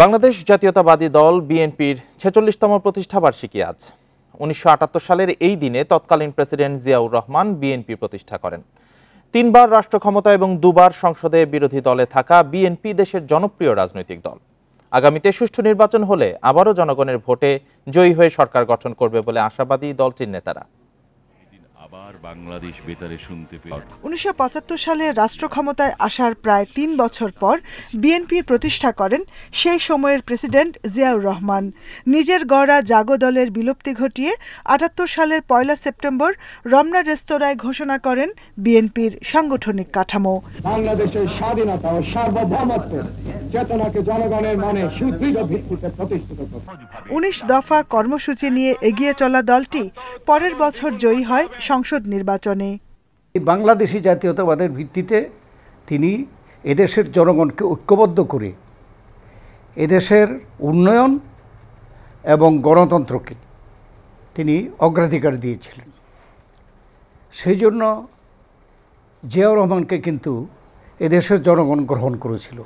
বাংলাদেশ জাতীয়তাবাদী দল বিএনপির ৪৬তম প্রতিষ্ঠাবার্ষিকী আজ। ১৯৭৮ সালের এই দিনে তৎকালীন প্রেসিডেন্ট জিয়াউর রহমান বিএনপি প্রতিষ্ঠা করেন। ৩ বার রাষ্ট্র ক্ষমতা এবং ২ বার সংসদে বিরোধী দলে থাকা বিএনপি দেশের জনপ্রিয় রাজনৈতিক দল। আগামীতে সুষ্ঠু নির্বাচন হলে আবারও জনগণের ভোটে জয়ী হয়ে সরকার গঠন করবে বলে আশাবাদী দলটির নেতারা। ১৯৭৫ সালে রাষ্ট্র ক্ষমতায় আসার প্রায় ৩ বছর পর বিএনপি প্রতিষ্ঠা করেন সেই সময়ের প্রেসিডেন্ট জিয়াউর রহমান। নিজের গড়া জাগো দলের বিলুপ্তি ঘটিয়ে ৭৮ সালের ১ সেপ্টেম্বর রমনা রেস্তোরাঁয় ঘোষণা করেন বিএনপির সাংগঠনিক কাঠামো। বাংলাদেশের স্বাধীনতা ও সার্বভৌমত্বের চেতনাকে জনগণের মনে সুদৃঢ় ভিত্তিতে প্রতিষ্ঠিত করতে ১৯ দফা কর্মসূচি নিয়ে এগিয়ে চলা দলটি পরের বছর জয়ী হয় সংসদ নির্বাচনে। বাংলাদেশি জাতীয়তাবাদের ভিত্তিতে তিনি এদেশের জনগণকে ঐক্যবদ্ধ করে এদেশের উন্নয়ন এবং গণতন্ত্রকে তিনি অগ্রাধিকার দিয়েছিলেন। সেই জন্য জিয়াউর রহমানকে কিন্তু এদেশের জনগণ গ্রহণ করেছিল।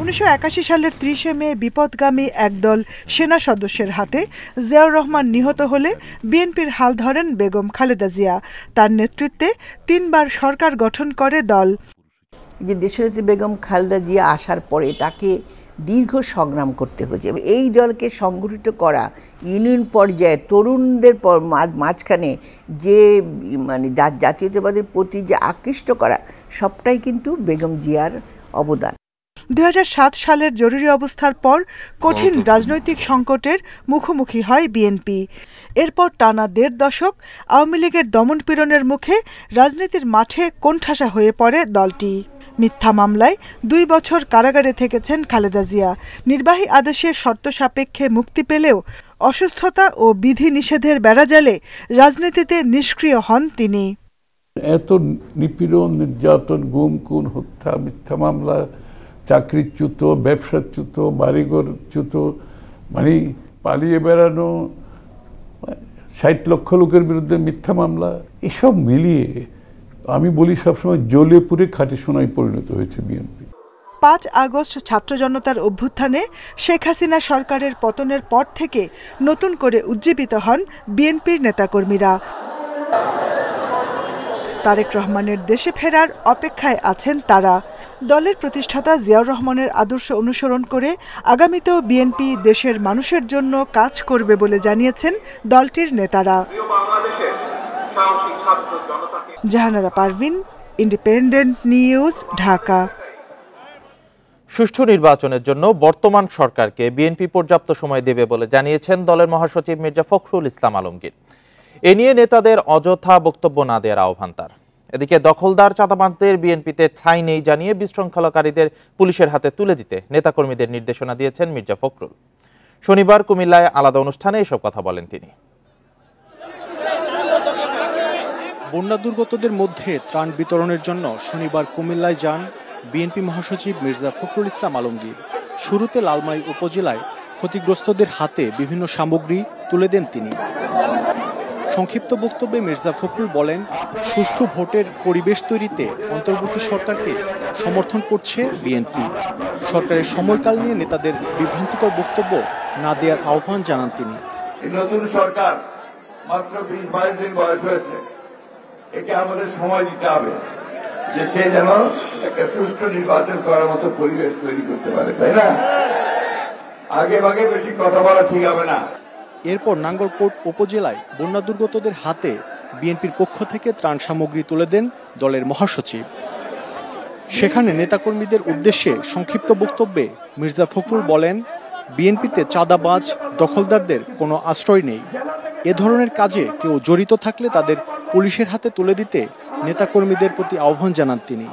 ১৯৮১ সালের ৩০ মে বিপদগামী একদল সেনা সদস্যের হাতে জিয়াউর রহমান নিহত হলে বিএনপির হাল ধরেন বেগম খালেদা জিয়া। তার নেতৃত্বে ৩ বার সরকার গঠন করে দল। যে দেশনেত্রী বেগম খালেদা জিয়া আসার পরে তাকে দীর্ঘ সংগ্রাম করতে হয়েছে। এই দলকে সংগঠিত করা, ইউনিয়ন পর্যায়ে তরুণদের মাঝখানে যে জাতীয়তাবাদের প্রতি যে আকৃষ্ট করা, সবটাই কিন্তু বেগম জিয়ার অবদান। ২০০৭ সালের জরুরি অবস্থার পর কঠিন রাজনৈতিক সংকটের মুখোমুখি হয় বিএনপি। এরপর টানা ১.৫ দশক আওয়ামী লীগের দমনপীড়নের মুখে রাজনীতির মাঠে কোণঠাসা হয়ে পড়ে দলটি। মিথ্যা মামলায় ২ বছর কারাগারে থেকেছেন খালেদা জিয়া। নির্বাহী আদেশের শর্ত সাপেক্ষে মুক্তি পেলেও অসুস্থতা ও বিধি নিষেধের বেড়াজালে রাজনীতিতে নিষ্ক্রিয় হন তিনি। এত নিপীড়ন, নির্যাতন, গুম খুন, হত্যা, মিথ্যা মামলা, চাকরিচ্যুত, ব্যবসাচ্যুত, বাড়িঘরচ্যুত, মানে পালিয়ে বেড়ানো, ৬০ লক্ষ লোকের বিরুদ্ধে মিথ্যা মামলা, এসব মিলিয়ে আমি বলি সবসময় জ্বলে পুড়ে খাঁটি সোনায় পরিণত হয়েছে বিএনপি। ৫ আগস্ট ছাত্র জনতার অভ্যুত্থানে শেখ হাসিনা সরকারের পতনের পর থেকে নতুন করে উজ্জীবিত হন বিএনপির নেতাকর্মীরা। তারেক রহমানের দেশে ফেরার অপেক্ষায় আছেন তারা। দলের প্রতিষ্ঠাতা জিয়াউর রহমানের আদর্শ অনুসরণ করে আগামীতেও বিএনপি দেশের মানুষের জন্য কাজ করবে বলে জানিয়েছেন দলটির নেতারা। Jahanara Parvin, independent news, Dhaka. সুষ্ঠু নির্বাচনের জন্য বর্তমান সরকারকে বিএনপি পর্যাপ্ত সময় দেবে বলে জানিয়েছেন দলের মহাসচিব মির্জা ফখরুল ইসলাম আলমগীর। এ নিয়ে নেতাদের অযথা বক্তব্য না দেওয়ার আহ্বান তার। এদিকে দখলদার চাঁদাবাজদের বিএনপিতে ঠাঁই নেই জানিয়ে বিশৃঙ্খলাকারীদের পুলিশের হাতে তুলে দিতে নেতাকর্মীদের নির্দেশনা দিয়েছেন মির্জা ফখরুল। শনিবার কুমিল্লায় আলাদা অনুষ্ঠানে এসব কথা বলেন তিনি। বন্যা দুর্গতদের মধ্যে ত্রাণ বিতরণের জন্য শনিবার কুমিল্লায় যান বিএনপি মহাসচিব মির্জা ফখরুল ইসলাম আলমগীর। শুরুতে লালমাই উপজেলায় ক্ষতিগ্রস্তদের হাতে বিভিন্ন সামগ্রী তুলে দেন তিনি। সংক্ষিপ্ত বক্তব্যে মির্জা ফখরুল বলেন, সুষ্ঠু ভোটের পরিবেশ তৈরিতে অন্তর্বর্তী সরকারকে সমর্থন করছে বিএনপি। সরকারের সময়কাল নিয়ে নেতাদের বিভ্রান্তিকর বক্তব্য না দেওয়ার আহ্বান জানান তিনি। নতুন সরকার মাত্র ২০-২২ দিন বয়স হয়েছে, একে আমাদের সময় দিতে হবে যে সে যেন একটা সুষ্ঠু নির্বাচন করার মতো পরিবেশ তৈরি করতে পারে, তাই না? আগে ভাগে বেশি কথা বলা ঠিক হবে না। এরপর নাঙ্গলকোট উপজেলায় বন্যা দুর্গতদের হাতে বিএনপির পক্ষ থেকে ত্রাণ সামগ্রী তুলে দেন দলের মহাসচিব। সেখানে নেতাকর্মীদের উদ্দেশ্যে সংক্ষিপ্ত বক্তব্যে মির্জা ফখরুল বলেন, বিএনপিতে চাঁদাবাজ, দখলদারদের কোনো আশ্রয় নেই। এ ধরনের কাজে কেউ জড়িত থাকলে তাদের পুলিশের হাতে তুলে দিতে নেতাকর্মীদের প্রতি আহ্বান জানান তিনি।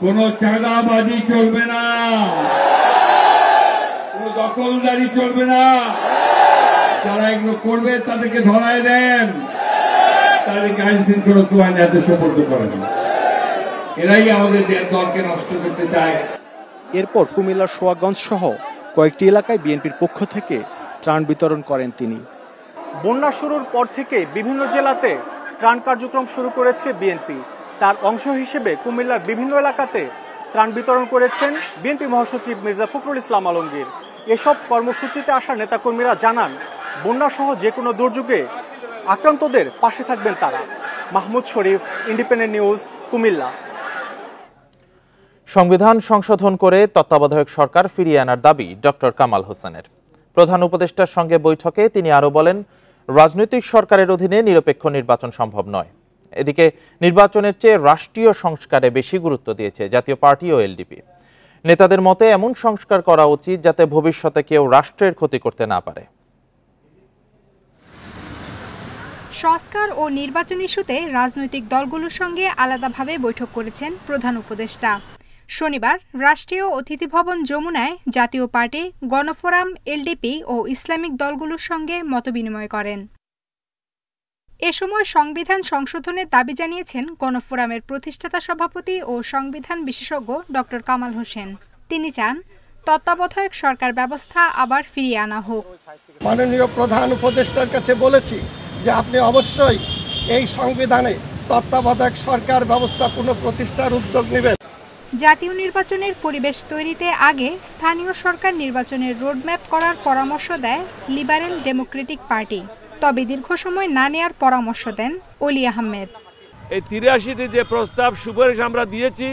কোনো চাঁদাবাজি চলবে না, কোনো দখলদারি চলবে না। যারা এগুলো করবে তাদেরকে ধরায় দেন, তাদেরকে আইন শৃঙ্খলা হাতে সোপর্দ করেন। এরাই আমাদের দলকে নষ্ট করতে চায়। এরপর কুমিল্লার সোয়াগঞ্জ সহ কয়েকটি এলাকায় বিএনপির পক্ষ থেকে ত্রাণ বিতরণ করেন তিনি। বন্যা শুরুর পর থেকে বিভিন্ন জেলাতে ত্রাণ কার্যক্রম শুরু করেছে বিএনপি। তার অংশ হিসেবে কুমিল্লার বিভিন্ন এলাকাতে ত্রাণ বিতরণ করেছেন বিএনপি মহাসচিব মির্জা ফখরুল ইসলাম আলমগীর। এসব কর্মসূচিতে আসা নেতাকর্মীরা জানান বন্যাসহ যে কোনো দুর্যোগে আক্রান্তদের পাশে থাকবেন তারা। মাহমুদ শরীফ, ইন্ডিপেন্ডেন্ট নিউজ, কুমিল্লা। সংবিধান সংশোধন করে তত্ত্বাবধায়ক সরকার ফিরিয়ে আনার দাবি ডক্টর কামাল হোসেনের। প্রধান উপদেষ্টার সঙ্গে বৈঠকে তিনি আরও বলেন, রাজনৈতিক সরকারের অধীনে নিরপেক্ষ নির্বাচন সম্ভব নয়। এদিকে নির্বাচনের চেয়ে রাষ্ট্রীয় সংস্কারে বেশি গুরুত্ব দিয়েছে জাতীয় পার্টি ও এলডিপি। নেতাদের মতে এমন সংস্কার করা উচিত যাতে ভবিষ্যতে কেউ রাষ্ট্রের ক্ষতি করতে না পারে। সংস্কার ও নির্বাচন ইস্যুতে রাজনৈতিক দলগুলোর সঙ্গে আলাদাভাবে বৈঠক করেছেন প্রধান উপদেষ্টা। শনিবার রাষ্ট্রীয় অতিথি ভবন যমুনায় জাতীয় পার্টি, গণফোরাম, এলডিপি ও ইসলামিক দলগুলোর সঙ্গে মতবিনিময় করেন। এ সময় সংবিধান সংশোধনের দাবি জানিয়েছেন গণফোরামের প্রতিষ্ঠাতা সভাপতি ও সংবিধান বিশেষজ্ঞ ডক্টর কামাল হোসেন। তিনি চান তত্ত্বাবধায়ক সরকার ব্যবস্থা আবার ফিরিয়ে আনা হোক। মাননীয় প্রধান উপদেষ্টার কাছে বলেছি যে আপনি অবশ্যই এই সংবিধানে তত্ত্বাবধায়ক সরকার ব্যবস্থা পুনঃপ্রতিষ্ঠার উদ্যোগ নেবেন। জাতীয় নির্বাচনের পরিবেশ তৈরিতে আগে স্থানীয় সরকার নির্বাচনের রোডম্যাপ করার পরামর্শ দেয় লিবারেল ডেমোক্রেটিক পার্টি। তবে দীর্ঘ সময় না নেওয়ার পরামর্শ দেন অলি আহমেদ। এই ৮৩টি যে প্রস্তাব সুপারিশ আমরা দিয়েছি,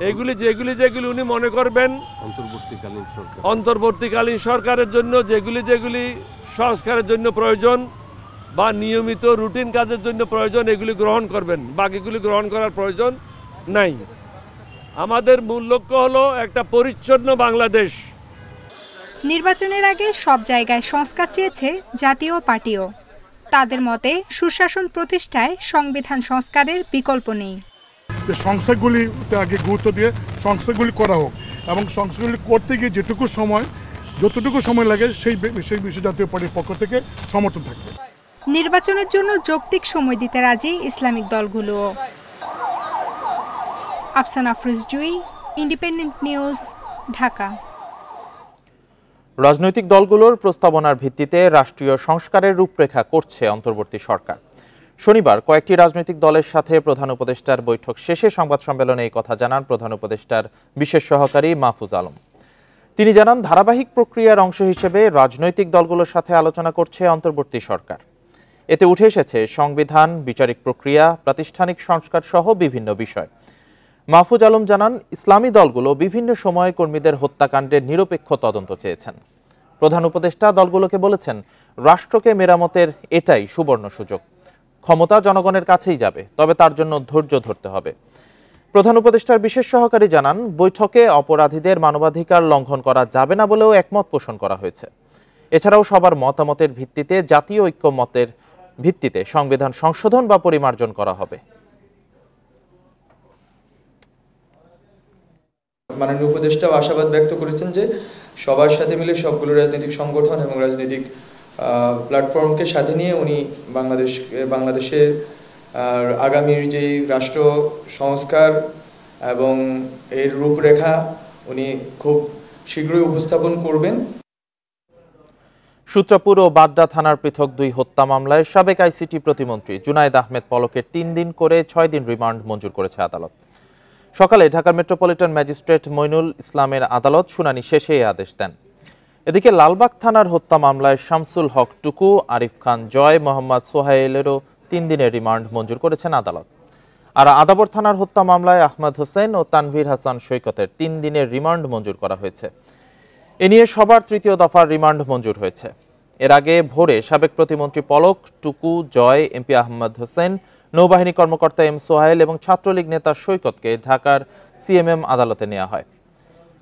এগুলি যেগুলি উনি মনে করবেন অন্তর্বর্তীকালীন সরকারের জন্য যেগুলি সংস্কারের জন্য প্রয়োজন বা নিয়মিত রুটিন কাজের জন্য প্রয়োজন, এগুলি গ্রহণ করবেন, বাকিগুলি গ্রহণ করার প্রয়োজন নাই। আমাদের মূল লক্ষ্য হলো একটা পরিচ্ছন্ন বাংলাদেশ। নির্বাচনের আগে সব জায়গায় সংস্কার চেয়েছে জাতীয় পার্টিও। তাদের মতে সুশাসন প্রতিষ্ঠায় সংবিধান সংস্কারের বিকল্প নেই। সংস্থাগুলিতে আগে গুরুত্ব দিয়ে সংস্থাগুলি করা হোক এবং সংস্থাগুলি করতে গিয়ে যতটুকু সময় লাগে সেই বিষয়ে জাতীয় পার্টির পক্ষ থেকে সমর্থন থাকবে। নির্বাচনের জন্য যৌক্তিক সময় দিতে রাজি ইসলামিক দলগুলোও। আফসানা আফরোজ জুই, ইন্ডিপেন্ডেন্ট নিউজ, ঢাকা। রাজনৈতিক দলগুলোর প্রস্তাবনার ভিত্তিতে রাষ্ট্রীয় সংস্কারের রূপরেখা করছে অন্তর্বর্তী সরকার। শনিবার কয়েকটি রাজনৈতিক দলের সাথে প্রধান উপদেষ্টার বৈঠক শেষে সংবাদ সম্মেলনে এই কথা জানান প্রধান উপদেষ্টার বিশেষ সহকারী মাহফুজ আলম। তিনি জানান, ধারাবাহিক প্রক্রিয়ার অংশ হিসেবে রাজনৈতিক দলগুলোর সাথে আলোচনা করছে অন্তর্বর্তী সরকার। এতে উঠে এসেছে সংবিধান, বিচারিক প্রক্রিয়া, প্রাতিষ্ঠানিক সংস্কার সহ বিভিন্ন বিষয়। মাহফুজ আলম জানান, ইসলামী দলগুলো বিভিন্ন সময়ে কর্মীদের হত্যাকাণ্ডের নিরপেক্ষ তদন্ত চেয়েছেন। প্রধান উপদেষ্টা দলগুলোকে বলেছেন, রাষ্ট্রকে মেরামতের এটাই সুবর্ণ সুযোগ। ক্ষমতা জনগণের কাছেই যাবে, তবে তার জন্য ধৈর্য ধরতে হবে। প্রধান উপদেষ্টার বিশেষ সহকারী জানান, বৈঠকে অপরাধীদের মানবাধিকার লঙ্ঘন করা যাবে না বলেও একমত পোষণ করা হয়েছে। এছাড়াও সবার মতামতের ভিত্তিতে জাতীয় ঐক্যমতের ভিত্তিতে সংবিধান সংশোধন বা পরিমার্জন করা হবে। মাননীয় উপদেষ্টাও আশাবাদ ব্যক্ত করেছেন যে সবার সাথে মিলে সবগুলো রাজনৈতিক সংগঠন এবং রাজনৈতিক প্ল্যাটফর্মকে সাথে নিয়ে উনি বাংলাদেশের আগামীর যে রাষ্ট্র সংস্কার এবং এর রূপরেখা উনি খুব শীঘ্রই উপস্থাপন করবেন। সূত্রাপুর ও বাড্ডা থানার পৃথক 2 হত্যা মামলায় সাবেক আইসিটি প্রতিমন্ত্রী জুনায়েদ আহমেদ পলকের 3 দিন করে 6 দিন রিমান্ড মঞ্জুর করেছে আদালত। সকালে ঢাকার মেট্রোপলিটন ম্যাজিস্ট্রেট মইনুল ইসলামের আদালত শুনানি শেষে এই আদেশ দেন। এদিকে লালবাগ থানার হত্যা মামলায় শামসুল হক টুকু, আরিফ খান জয়, মোহাম্মদ সোহাইলেরও 3 দিনের রিমান্ড মঞ্জুর করেছেন আদালত। আর আদাবর থানার হত্যা মামলায় আহমদ হোসেন ও তানভীর হাসান সৈকতের 3 দিনের রিমান্ড মঞ্জুর করা হয়েছে। এ নিয়ে সবার 3য় দফার রিমান্ড মঞ্জুর হয়েছে। এর আগে ভোরে সাবেক প্রতিমন্ত্রী পলক, টুকু, জয়, এমপি আহমদ হোসেন, নৌবাহিনী কর্মকর্তা এম সোহাইল এবং ছাত্রলীগ নেতা সৈকতকে ঢাকার সিএমএম আদালতে নেওয়া হয়।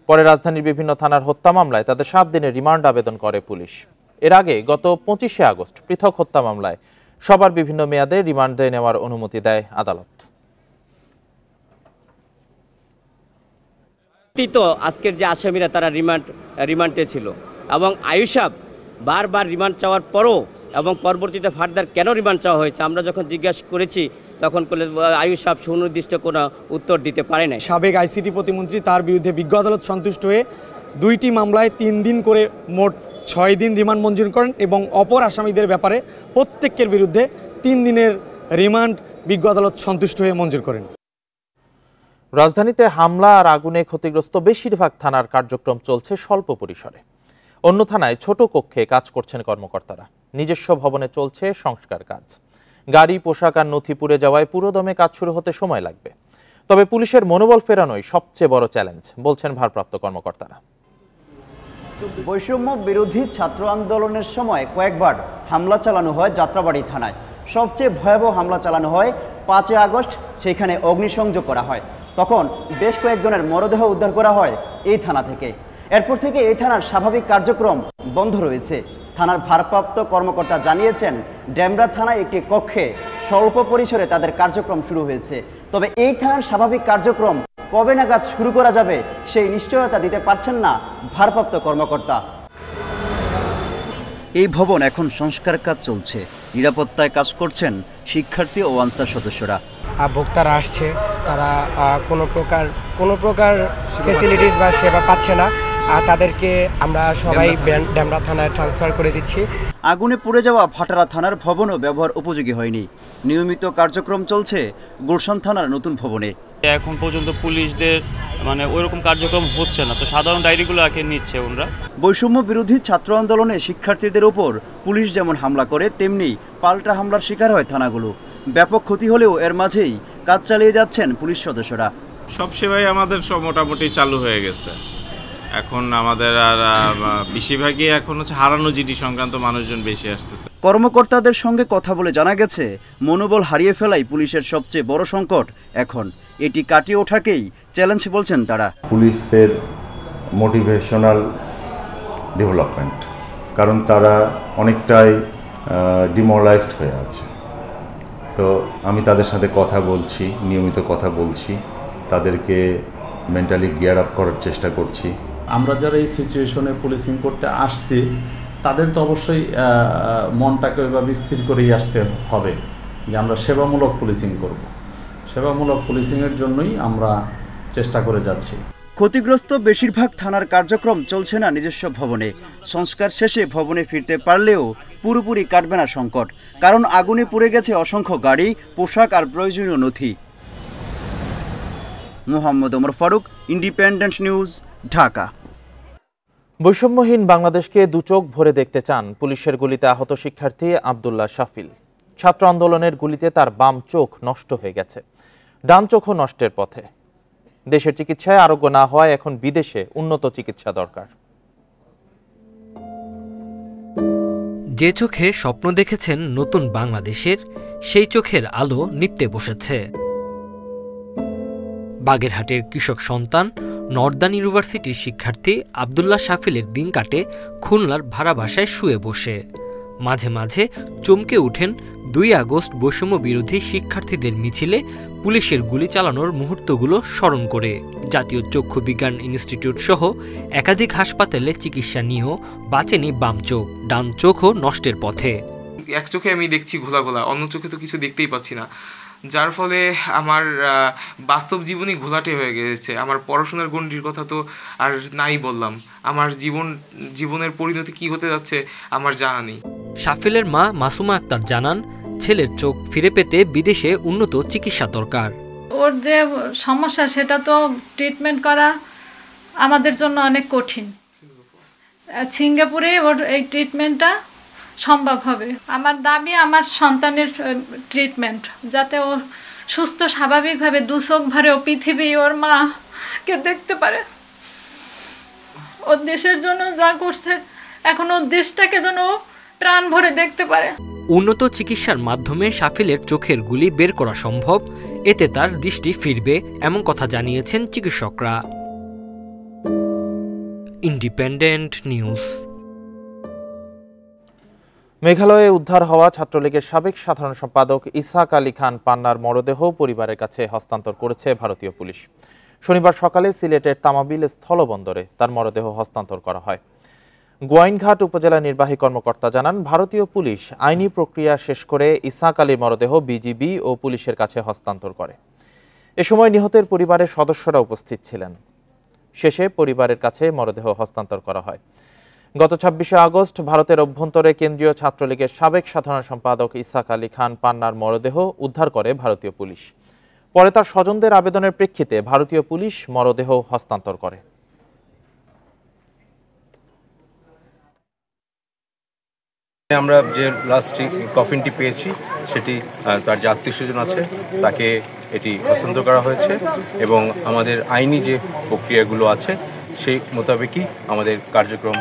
পরে রাজধানীর বিভিন্ন থানার হত্যা মামলায় তাদের 7 দিনের রিমান্ড আবেদন করে পুলিশ। এর আগে গত 25শে আগস্ট পৃথক হত্যা মামলায় সবার বিভিন্ন মেয়াদে রিমান্ডে নেওয়ার অনুমতি দেয় আদালত। আজকের যে আসামিরা তারা রিমান্ডে ছিল এবং আয়ুষাব বারবার রিমান্ড চাওয়ার পরও এবং পরবর্তীতে ফার্দার কেন রিমান্ড চাওয়া হয়েছে আমরা যখন জিজ্ঞাসা করেছি তখন আয়ুষাব সুনির্দিষ্ট কোনো উত্তর দিতে পারে না। সাবেক আইসিটি প্রতিমন্ত্রী তার বিরুদ্ধে বিজ্ঞ আদালত সন্তুষ্ট হয়ে 2টি মামলায় 3 দিন করে মোট 6 দিন রিমান্ড মঞ্জুর করেন এবং অপর আসামিদের ব্যাপারে প্রত্যেকের বিরুদ্ধে 3 দিনের রিমান্ড বিজ্ঞ আদালত সন্তুষ্ট হয়ে মঞ্জুর করেন। রাজধানীতে হামলা আর আগুনে ক্ষতিগ্রস্ত বেশিরভাগ থানার কার্যক্রম চলছে স্বল্প পরিসরে। অন্য থানায় ছোট কক্ষে কাজ করছেন কর্মকর্তারা। নিজস্ব ভবনে চলছে সংস্কার কাজ। গাড়ি, পোশাক আর নথি পুড়ে যাওয়ায় পুরোদমে কাজ শুরু হতে সময় লাগবে। তবে পুলিশের মনোবল ফেরানোই সবচেয়ে বড় চ্যালেঞ্জ বলছেন ভারপ্রাপ্ত কর্মকর্তারা। বৈষম্য বিরোধী ছাত্র আন্দোলনের সময় কয়েকবার হামলা চালানো হয় যাত্রাবাড়ি থানায়। সবচেয়ে ভয়াবহ হামলা চালানো হয় 5 আগস্ট, সেখানে অগ্নিসংযোগ করা হয়। তখন বেশ কয়েকজনের মরদেহ উদ্ধার করা হয় এই থানা থেকে। এরপর থেকে এই থানার স্বাভাবিক কার্যক্রম বন্ধ রয়েছে। থানার ভারপ্রাপ্ত কর্মকর্তা জানিয়েছেন, ডেমরা থানায় একটি কক্ষে স্বল্প পরিসরে তাদের কার্যক্রম শুরু হয়েছে। তবে এই থানার স্বাভাবিক কার্যক্রম কবে নাগাদ শুরু করা যাবে সেই নিশ্চয়তা দিতে পারছেন না ভারপ্রাপ্ত কর্মকর্তা। এই ভবন এখন সংস্কার কাজ চলছে। নিরাপত্তায় কাজ করছেন শিক্ষার্থী ও আনসার সদস্যরা। ভোক্তারা আসছে, তারা কোনো প্রকার ফ্যাসিলিটিস বা সেবা পাচ্ছে না। তাদেরকে আমরা সবাই ডেমরা থানায় ট্রান্সফার করে দিচ্ছি। আগুনে পুড়ে যাওয়া ভাটারা থানার ভবনও ব্যবহার উপযোগী হয়নি। নিয়মিত কার্যক্রম চলছে গুলশান থানার নতুন ভবনে। এখন পর্যন্ত পুলিশদের ওইরকম কার্যক্রম হচ্ছে না, তো সাধারণ ডায়েরিগুলো আগে নিচ্ছে ওরা। বৈষম্য বিরোধী ছাত্র আন্দোলনে শিক্ষার্থীদের উপর পুলিশ যেমন হামলা করে, তেমনি পাল্টা হামলার শিকার হয় থানাগুলো। ব্যাপক ক্ষতি হলেও এর মাঝেই কাজ চালিয়ে যাচ্ছেন পুলিশ সদস্যরা। সব সেবাই আমাদের সব মোটামুটি চালু হয়ে গেছে। এখন আমাদের আর বেশিরভাগই এখন হচ্ছে হারানো জিডি সংক্রান্ত মানুষজন বেশি আসতেছে। কর্মকর্তাদের সঙ্গে কথা বলে জানা গেছে, মনোবল হারিয়ে ফেলাই পুলিশের সবচেয়ে বড় সংকট এখন। এটি কাটিয়ে ওঠাকেই চ্যালেঞ্জ বলছেন তারা। পুলিশের মোটিভেশনাল ডেভেলপমেন্ট, কারণ তারা অনেকটাই ডিমোরালাইজড হয়ে আছে। তো আমি তাদের সাথে কথা বলছি, নিয়মিত কথা বলছি, তাদেরকে মেন্টালি গিয়ার আপ করার চেষ্টা করছি। আমরা যারা এই সিচুয়েশনে পুলিশিং করতে আসছি, তাদের তো অবশ্যই মনটাকে ওইভাবে স্থির করেই আসতে হবে যে আমরা সেবামূলক পুলিশিং করব। সেবামূলক পুলিশিংয়ের জন্যই আমরা চেষ্টা করে যাচ্ছি। ক্ষতিগ্রস্ত বেশিরভাগ থানার কার্যক্রম চলছে না নিজস্ব ভবনে। সংস্কার শেষে ভবনে ফিরতে পারলেও পুরোপুরি কাটবে না সংকট, কারণ আগুনে পুড়ে গেছে অসংখ্য গাড়ি, পোশাক আর প্রয়োজনীয় নথি। Mohammad Omar Faruk, independent news, Dhaka. বৈষম্যহীন বাংলাদেশকে দুচোখ ভরে দেখতে চান পুলিশের গুলিতে আহত শিক্ষার্থী আব্দুল্লাহ শাফিল। ছাত্র আন্দোলনের গুলিতে তার বাম চোখ নষ্ট হয়ে গেছে, ডান চোখও নষ্টের পথে। দেশের চিকিৎসায় আরোগ্য না হওয়ায় এখন বিদেশে উন্নত চিকিৎসা দরকার। যে চোখে স্বপ্ন দেখেছেন নতুন বাংলাদেশের, সেই চোখের আলো নিত্যে বসেছে। বাগেরহাটের কৃষক সন্তান, নর্দার্ন ইউনিভার্সিটির শিক্ষার্থী আব্দুল্লাহ শাফিলের দিন কাটে খুলনার ভাড়া বাসায় শুয়ে বসে। মাঝে মাঝে চমকে উঠেন 2 আগস্ট বৈষম্য বিরোধী শিক্ষার্থীদের মিছিলে পুলিশের গুলি চালানোর মুহূর্তগুলো স্মরণ করে। জাতীয় চক্ষু বিজ্ঞান ইনস্টিটিউট সহ একাধিক হাসপাতালে চিকিৎসা নিয়েও বাঁচেনি বাম চোখ, ডান চোখও নষ্টের পথে। এক চোখে আমি দেখছি ঘোলা ঘোলা, অন্য চোখে তো কিছু দেখতেই পাচ্ছি না, যার ফলে আমার বাস্তব জীবনই ঘোলাটে হয়ে গেছে। আমার পড়াশোনার গণ্ডির কথা তো আর নাই বললাম, আমার জীবনের পরিণতি কি হতে যাচ্ছে আমার জানা নেই। শাফিলের মা মাসুমা আক্তার জানান, ছেলের চোখ ফিরে পেতে বিদেশে উন্নত চিকিৎসা দরকার। ওর যে সমস্যা সেটা তো ট্রিটমেন্ট করা আমাদের জন্য অনেক কঠিন। সিঙ্গাপুরে ওর এই ট্রিটমেন্টটা সম্ভব হবে। আমার দাবি আমার সন্তানের ট্রিটমেন্ট, যাতে ও সুস্থ স্বাভাবিকভাবে দুচোখ ভরে ও পৃথিবী ওর মাকে দেখতে পারে। ওর দেশের জন্য যা করছে, এখন ওর দেশটাকে যেন প্রাণ ভরে দেখতে পারে। উন্নত চিকিৎসার মাধ্যমে শাফিলের চোখের গুলি বের করা সম্ভব, এতে তার দৃষ্টি ফিরবে, এমন কথা জানিয়েছেন চিকিৎসকরা। Independent news. মেঘালয়ে উদ্ধার হওয়া ছাত্রলীগের সাবেক সাধারণ সম্পাদক ইসহাক আলী খান পান্নার মরদেহ পরিবারের কাছে হস্তান্তর করেছে ভারতীয় পুলিশ। শনিবার সকালে সিলেটের তামাবিল স্থলবন্দরে তার মরদেহ হস্তান্তর করা হয়। গোয়াইনঘাট উপজেলা নির্বাহী কর্মকর্তা জানান, ভারতীয় পুলিশ আইনি প্রক্রিয়া শেষ করে ইসহাক আলীর মরদেহ বিজিবি ও পুলিশের কাছে হস্তান্তর করে। এ সময় নিহতের পরিবারের সদস্যরা উপস্থিত ছিলেন। শেষে পরিবারের কাছে মরদেহ হস্তান্তর করা হয়। গত 26 আগস্ট ভারতের অভ্যন্তরে কেন্দ্রীয় ছাত্রলীগের সাবেক সাধারণ সম্পাদক ইসহাক আলী খান পান্নার মরদেহ উদ্ধার করে ভারতীয় পুলিশ। পরে তার স্বজনদের আবেদনের প্রেক্ষিতে ভারতীয় পুলিশ মরদেহ হস্তান্তর করে। আমরা যে লাস্ট কফিনটি পেয়েছি সেটি তার যে আত্মীয়স্বজন আছে তাকে এটি হস্তান্তর করা হয়েছে এবং আমাদের আইনি যে প্রক্রিয়াগুলো আছে সেই মোতাবেকই আমাদের কার্যক্রম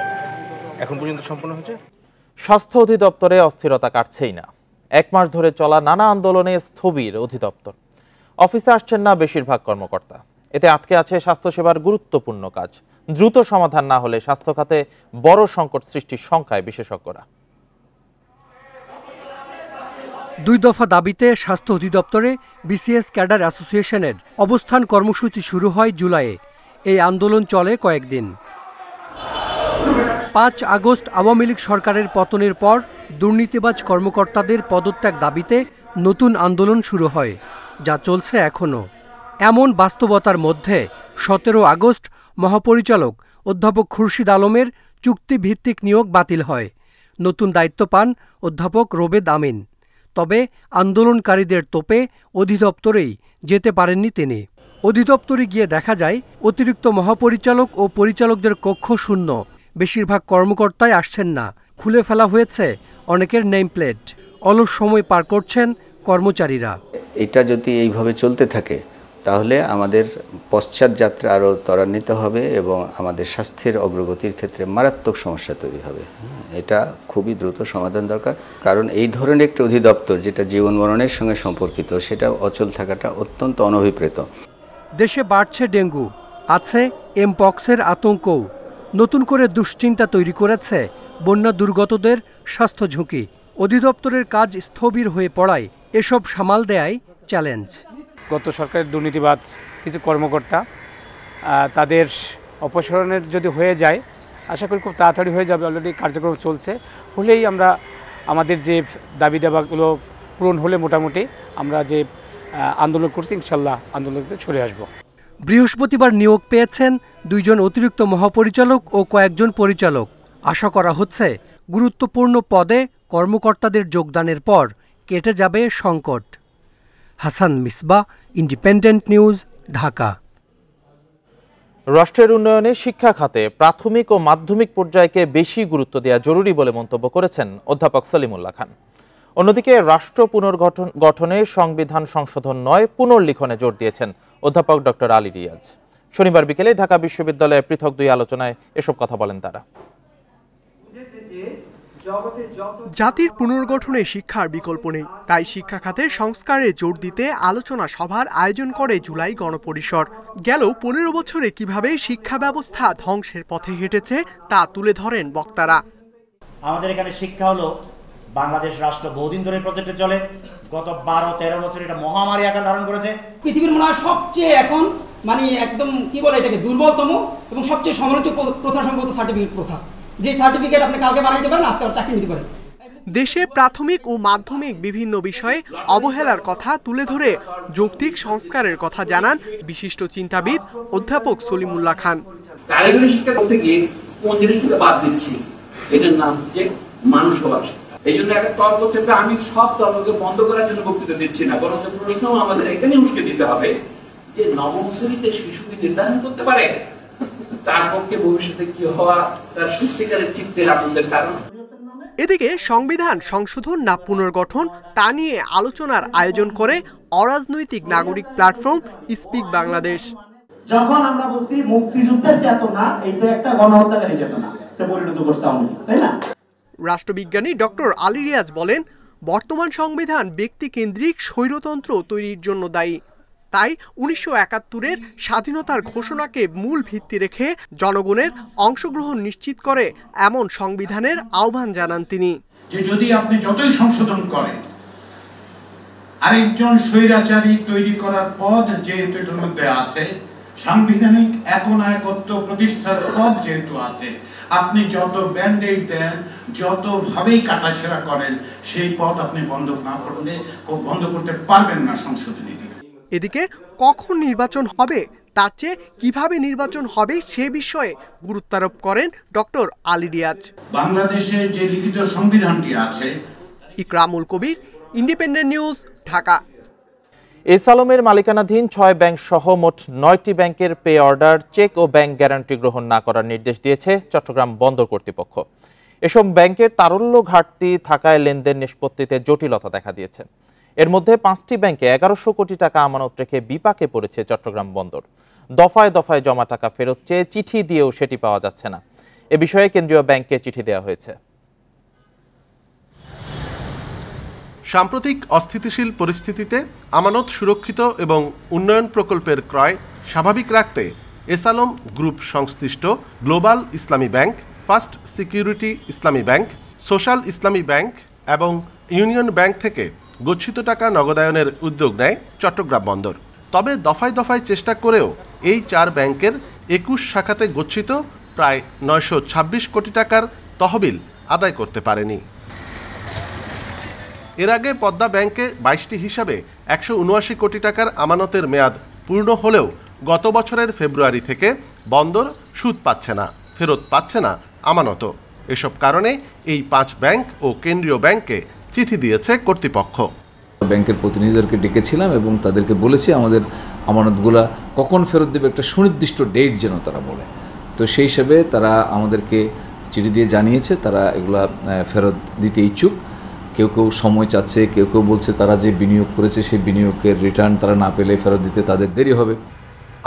এখন পর্যন্ত সম্পন্ন হয়েছে। স্বাস্থ্য অধিদপ্তরে অস্থিরতা কাটছেই না। 1 মাস ধরে চলা নানা আন্দোলনে স্থবির অধিদপ্তর। অফিসে আসছেন না বেশিরভাগ কর্মকর্তা। এতে আটকে আছে স্বাস্থ্যসেবার গুরুত্বপূর্ণ কাজ। দ্রুত সমাধান না হলে স্বাস্থ্য খাতে বড় সংকট সৃষ্টির শঙ্কায় বিশেষজ্ঞরা। 2 দফা দাবিতে স্বাস্থ্য অধিদপ্তরে বিসিএস ক্যাডার অ্যাসোসিয়েশনের অবস্থান কর্মসূচি শুরু হয় জুলাইয়ে। এই আন্দোলন চলে কয়েকদিন। 5 আগস্ট আওয়ামী লীগ সরকারের পতনের পর দুর্নীতিবাজ কর্মকর্তাদের পদত্যাগ দাবিতে নতুন আন্দোলন শুরু হয়, যা চলছে এখনও। এমন বাস্তবতার মধ্যে 17 আগস্ট মহাপরিচালক অধ্যাপক খুরশিদ আলমের চুক্তিভিত্তিক নিয়োগ বাতিল হয়। নতুন দায়িত্ব পান অধ্যাপক রোবেদ আমিন। তবে আন্দোলনকারীদের তোপে অধিদপ্তরেই যেতে পারেননি তিনি। অধিদপ্তরে গিয়ে দেখা যায় অতিরিক্ত মহাপরিচালক ও পরিচালকদের কক্ষ শূন্য। বেশিরভাগ কর্মকর্তাই আসছেন না। খুলে ফেলা হয়েছে অনেকের নেম প্লেট। অলস সময় পার করছেন কর্মচারীরা। এটা যদি এইভাবে চলতে থাকে তাহলে আমাদের পশ্চাৎযাত্রা আরও ত্বরান্বিত হবে এবং আমাদের স্বাস্থ্যের অগ্রগতির ক্ষেত্রে মারাত্মক সমস্যা তৈরি হবে। এটা খুবই দ্রুত সমাধান দরকার, কারণ এই ধরনের একটি অধিদপ্তর যেটা জীবন মরণের সঙ্গে সম্পর্কিত সেটা অচল থাকাটা অত্যন্ত অনভিপ্রেত। দেশে বাড়ছে ডেঙ্গু, আছে এমপক্সের আতঙ্কও। নতুন করে দুশ্চিন্তা তৈরি করেছে বন্যা দুর্গতদের স্বাস্থ্য ঝুঁকি। অধিদপ্তরের কাজ স্থবির হয়ে পড়ায় এসব সামাল দেয় চ্যালেঞ্জ। গত সরকারের দুর্নীতিবাদ কিছু কর্মকর্তা তাদের অপসারণের যদি হয়ে যায়, আশা করি খুব তাড়াতাড়ি হয়ে যাবে। অলরেডি কার্যক্রম চলছে, হলেই আমরা আমাদের যে দাবি দাবাগুলো পূরণ হলে মোটামুটি আমরা যে আন্দোলন করছি ইনশাল্লাহ আন্দোলনতে সরে আসব। বৃহস্পতিবার নিয়োগ পেয়েছেন 2 জন অতিরিক্ত মহাপরিচালক ও কয়েকজন পরিচালক। আশা করা হচ্ছে গুরুত্বপূর্ণ পদে কর্মকর্তাদের যোগদানের পর কেটে যাবে সংকট। Hasan Misbah, independent news, Dhaka. রাষ্ট্রের উন্নয়নে শিক্ষা খাতে প্রাথমিক ও মাধ্যমিক পর্যায়কে বেশি গুরুত্ব দেওয়া জরুরি বলে মন্তব্য করেছেন অধ্যাপক সলিমুল্লাহ খান। অন্যদিকে রাষ্ট্র পুনর্গঠনে সংবিধান সংশোধন নয়, পুনর্লিখনে জোর দিয়েছেন অধ্যাপক ডক্টর আলী রিয়াজ। শনিবার বিকেলে ঢাকা বিশ্ববিদ্যালয়ে পৃথক 2 আলোচনায় এসব কথা বলেন তারা। জাতির পুনর্গঠনে শিক্ষার বিকল্প নেই, তাই শিক্ষা খাতে সংস্কারে জোর দিতে আলোচনা সভার আয়োজন করে জুলাই গণপরিষদ। গেল 15 বছরে কিভাবে শিক্ষা ব্যবস্থা ধ্বংসের পথে হেঁটেছে তা তুলে ধরেন বক্তারা। আমাদের এখানে শিক্ষা হলো বাংলাদেশ রাষ্ট্র বহুদিন ধরে প্রজেক্টে চলে। গত 12-13 বছর এটা মহামারী আকার ধারণ করেছে। পৃথিবীর মনে হয় সবচেয়ে এখন একদম কি বলে এটাকে দুর্বলতম এবং সবচেয়ে সমালোচিত প্রথা সম্ভবত সার্টিফিকেট প্রথা। যে সার্টিফিকেট আপনি কালকে বানাইতে পারেন, আজকে চাকরি নিতে পারেন। দেশে প্রাথমিক ও মাধ্যমিক বিভিন্ন বিষয়ে অবহেলার কথা তুলে ধরে যৌক্তিক সংস্কারের কথা জানান বিশিষ্ট চিন্তাবিদ অধ্যাপক সলিমুল্লাহ খান। কারিগরি শিক্ষা করতে গিয়ে কোন জিনিসটা বাদ দিচ্ছি, এটার নাম হচ্ছে মানসবাদ। এই জন্য একটা তর্ক ক্ষেত্রে আমি সব তর্ককে বন্ধ করার জন্য বক্তৃতা দিচ্ছি না, বরং প্রশ্ন আমাদের এখানে উস্কে দিতে হবে যে নবম শ্রেণীতে শিশুকে নির্ধারণ করতে পারে তার পক্ষে ভবিষ্যতে কি হওয়া তার সত্যিকারের চিত্তের আনন্দের কারণ। এদিকে সংবিধান সংশোধন না পুনর্গঠন তা নিয়ে আলোচনার আয়োজন করে অরাজনৈতিক নাগরিক প্ল্যাটফর্ম স্পিক বাংলাদেশ। যখন আমরা বলছি মুক্তিযুদ্ধের চেতনা, এটা একটা গণহত্যাকারী চেতনা পরিণত করতে হবে, তাই না? রাষ্ট্রবিজ্ঞানী ডক্টর আলী রিয়াজ বলেন, বর্তমান সংবিধান ব্যক্তিকেন্দ্রিক স্বৈরতন্ত্র তৈরির জন্য দায়ী। তাই 1971-এর স্বাধীনতার ঘোষণাকে মূল ভিত্তি রেখে জনগণের অংশগ্রহণ নিশ্চিত করে এমন সংবিধানের আহ্বান জানান তিনি। যে যদি আপনি যতই সংশোধন করেন, আরেকজন স্বৈরাচারী তৈরি করার পদ যেহেতু এর মধ্যে আছে, সাংবিধানিক একনায়কত্ব প্রতিষ্ঠার পদ যেহেতু আছে, আপনি যত ব্যান্ডেড দেন, যতভাবেই কাটাছেড়া করেন, সেই পদ আপনি বন্ধ করতে পারবেন না সংশোধনী। এদিকে কখন নির্বাচন হবে তার চেয়ে কিভাবে নির্বাচন হবে সে বিষয়ে গুরুত্বারোপ করেন ডক্টর আলী রিয়াজ। বাংলাদেশের যে লিখিত সংবিধানটি আছে। ইকরামুল কবির, ইন্ডিপেন্ডেন্ট নিউজ, ঢাকা। এস আলমের মালিকানাধীন 6 ব্যাংক সহ মোট 9টি ব্যাংকের পে অর্ডার, চেক ও ব্যাংক গ্যারান্টি গ্রহণ না করার নির্দেশ দিয়েছে চট্টগ্রাম বন্দর কর্তৃপক্ষ। এসব ব্যাংকের তারল্য ঘাটতি থাকায় লেনদেন নিষ্পত্তিতে জটিলতা দেখা দিয়েছে। এর মধ্যে 5টি ব্যাংকে 1100 কোটি টাকা আমানত রেখে বিপাকে পড়েছে চট্টগ্রাম বন্দর। দফায় দফায় জমা টাকা ফেরত চেয়ে চিঠি দিয়েও সেটি পাওয়া যাচ্ছে না। এ বিষয়ে কেন্দ্রীয় ব্যাংকে চিঠি দেওয়া হয়েছে। সাম্প্রতিক অস্থিতিশীল পরিস্থিতিতে আমানত সুরক্ষিত এবং উন্নয়ন প্রকল্পের ক্রয় স্বাভাবিক রাখতে এস আলম গ্রুপ সংশ্লিষ্ট গ্লোবাল ইসলামী ব্যাংক, ফার্স্ট সিকিউরিটি ইসলামী ব্যাংক, সোশ্যাল ইসলামী ব্যাংক এবং ইউনিয়ন ব্যাংক থেকে গচ্ছিত টাকা নগদায়নের উদ্যোগ নেয় চট্টগ্রাম বন্দর। তবে দফায় দফায় চেষ্টা করেও এই 4 ব্যাংকের 21 শাখাতে গচ্ছিত প্রায় 926 কোটি টাকার তহবিল আদায় করতে পারেনি। এর আগে পদ্মা ব্যাংকে 22টি হিসাবে 179 কোটি টাকার আমানতের মেয়াদ পূর্ণ হলেও গত বছরের ফেব্রুয়ারি থেকে বন্দর সুদ পাচ্ছে না, ফেরত পাচ্ছে না আমানত। এসব কারণে এই 5 ব্যাংক ও কেন্দ্রীয় ব্যাংকে চিঠি দিয়েছে কর্তৃপক্ষ। ব্যাংকের প্রতিনিধিদেরকে ডেকেছিলাম এবং তাদেরকে বলেছি আমাদের আমানতগুলা কখন ফেরত দেবে একটা সুনির্দিষ্ট ডেট যেন তারা বলে। তো সেই হিসেবে তারা আমাদেরকে চিঠি দিয়ে জানিয়েছে তারা এগুলা ফেরত দিতে ইচ্ছুক। কেউ কেউ সময় চাচ্ছে, কেউ কেউ বলছে তারা যে বিনিয়োগ করেছে সেই বিনিয়োগের রিটার্ন তারা না পেলে ফেরত দিতে তাদের দেরি হবে।